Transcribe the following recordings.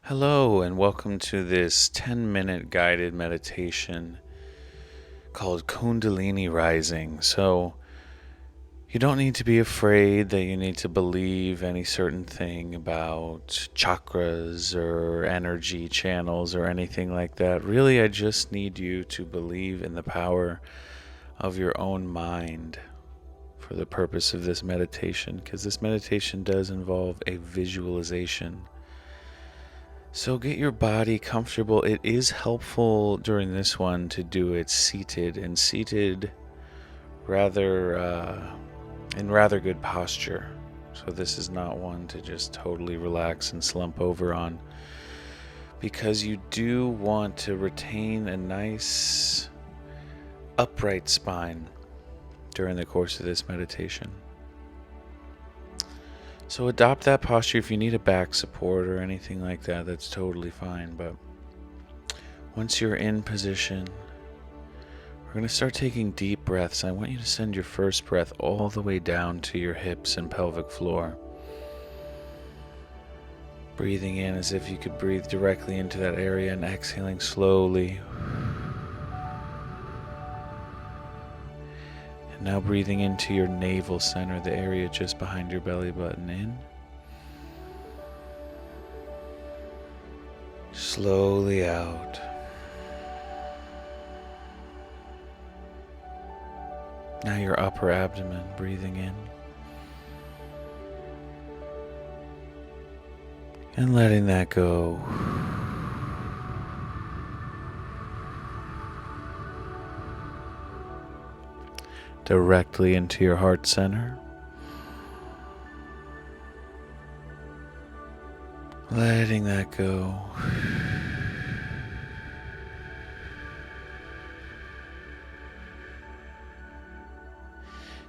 Hello, and welcome to this 10-minute guided meditation called Kundalini Rising. So, you don't need to be afraid that you need to believe any certain thing about chakras or energy channels or anything like that. Really, I just need you to believe in the power of your own mind for the purpose of this meditation, because this meditation does involve a visualization. So get your body comfortable. It is helpful during this one to do it seated, and seated in rather good posture. So this is not one to just totally relax and slump over on, because you do want to retain a nice upright spine during the course of this meditation. So adopt that posture. If you need a back support or anything like that, that's totally fine. But once you're in position, we're going to start taking deep breaths. I want you to send your first breath all the way down to your hips and pelvic floor. Breathing in as if you could breathe directly into that area and exhaling slowly. And now breathing into your navel center, the area just behind your belly button, in. Slowly out. Now your upper abdomen, breathing in. And letting that go. Directly into your heart center. Letting that go.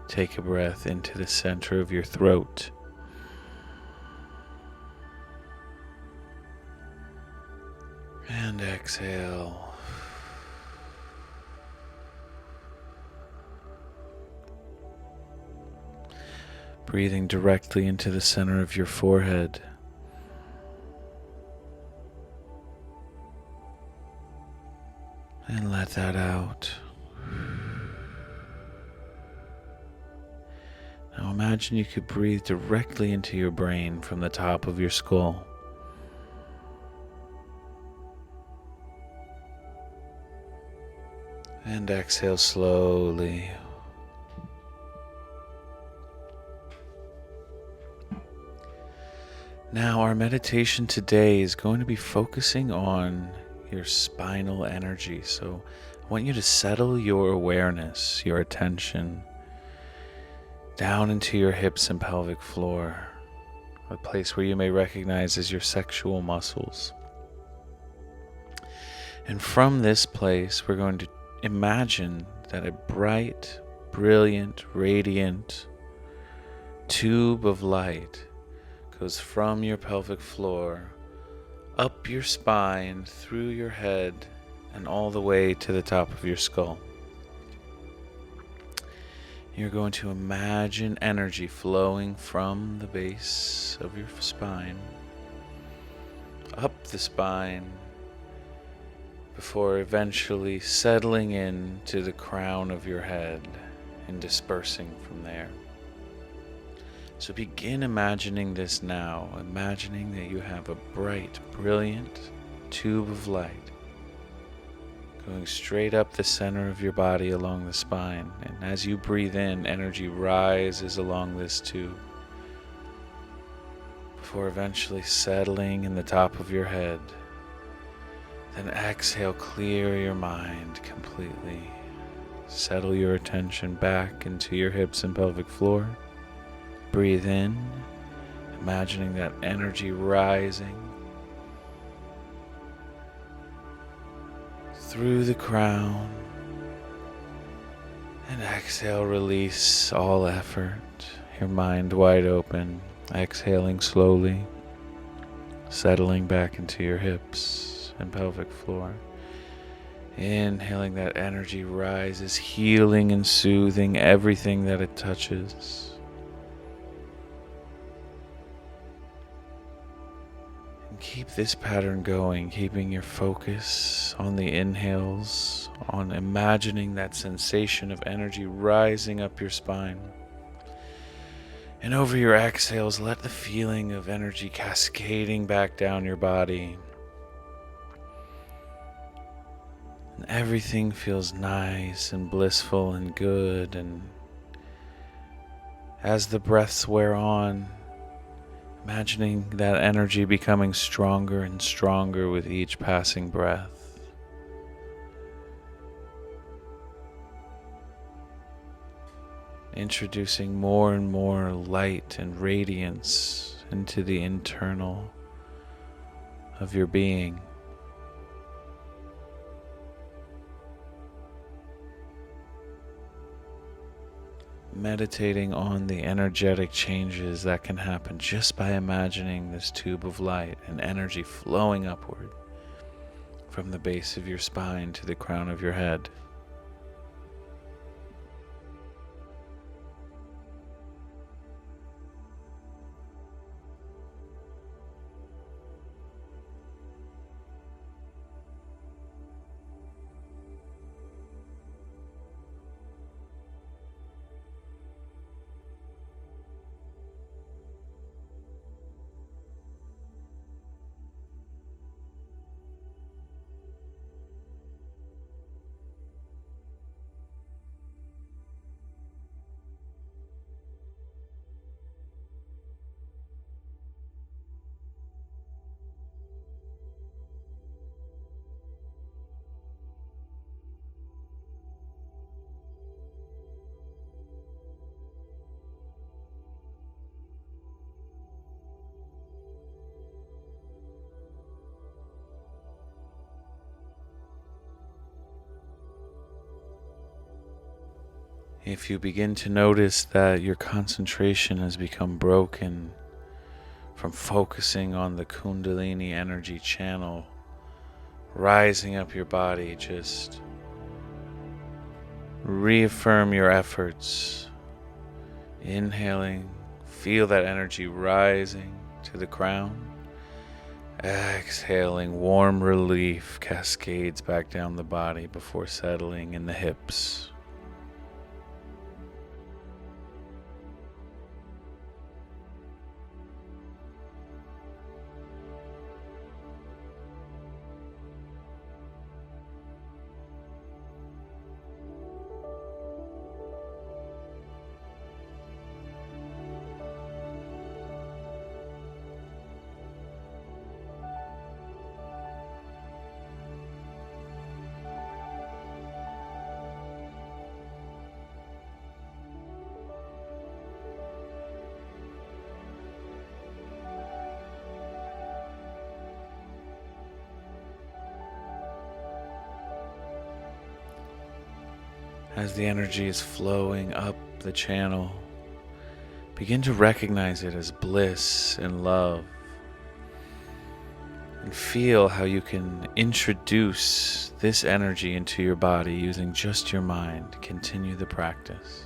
Take a breath into the center of your throat. And exhale. Breathing directly into the center of your forehead. And let that out. Now imagine you could breathe directly into your brain from the top of your skull. And exhale slowly. Now our meditation today is going to be focusing on your spinal energy. So I want you to settle your awareness, your attention, down into your hips and pelvic floor, a place where you may recognize as your sexual muscles. And from this place, we're going to imagine that a bright, brilliant, radiant tube of light goes from your pelvic floor, up your spine, through your head, and all the way to the top of your skull. You're going to imagine energy flowing from the base of your spine, up the spine, before eventually settling into the crown of your head and dispersing from there. So begin imagining this now, imagining that you have a bright, brilliant tube of light going straight up the center of your body along the spine. And as you breathe in, energy rises along this tube before eventually settling in the top of your head. Then exhale, clear your mind completely. Settle your attention back into your hips and pelvic floor. Breathe in, imagining that energy rising through the crown. And exhale, release all effort. Your mind wide open, exhaling slowly, settling back into your hips and pelvic floor. Inhaling, that energy rises, healing and soothing everything that it touches. Keep this pattern going, keeping your focus on the inhales, on imagining that sensation of energy rising up your spine. And over your exhales, let the feeling of energy cascading back down your body. And everything feels nice and blissful and good. And as the breaths wear on, imagining that energy becoming stronger and stronger with each passing breath. Introducing more and more light and radiance into the internal of your being. Meditating on the energetic changes that can happen just by imagining this tube of light and energy flowing upward from the base of your spine to the crown of your head. If you begin to notice that your concentration has become broken from focusing on the Kundalini energy channel rising up your body, just reaffirm your efforts. Inhaling, feel that energy rising to the crown. Exhaling, warm relief cascades back down the body before settling in the hips. As the energy is flowing up the channel, begin to recognize it as bliss and love, and feel how you can introduce this energy into your body using just your mind. Continue the practice.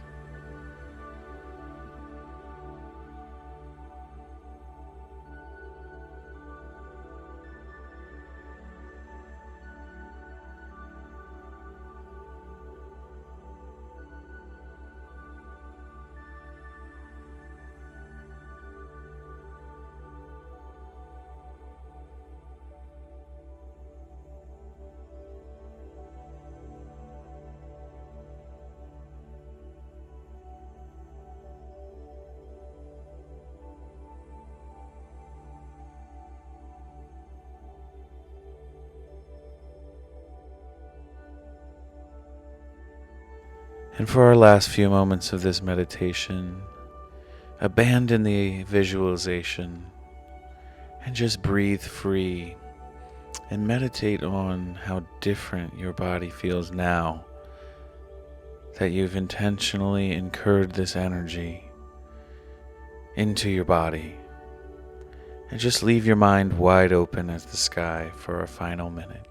And for our last few moments of this meditation, abandon the visualization and just breathe free and meditate on how different your body feels now that you've intentionally incurred this energy into your body. And just leave your mind wide open as the sky for a final minute.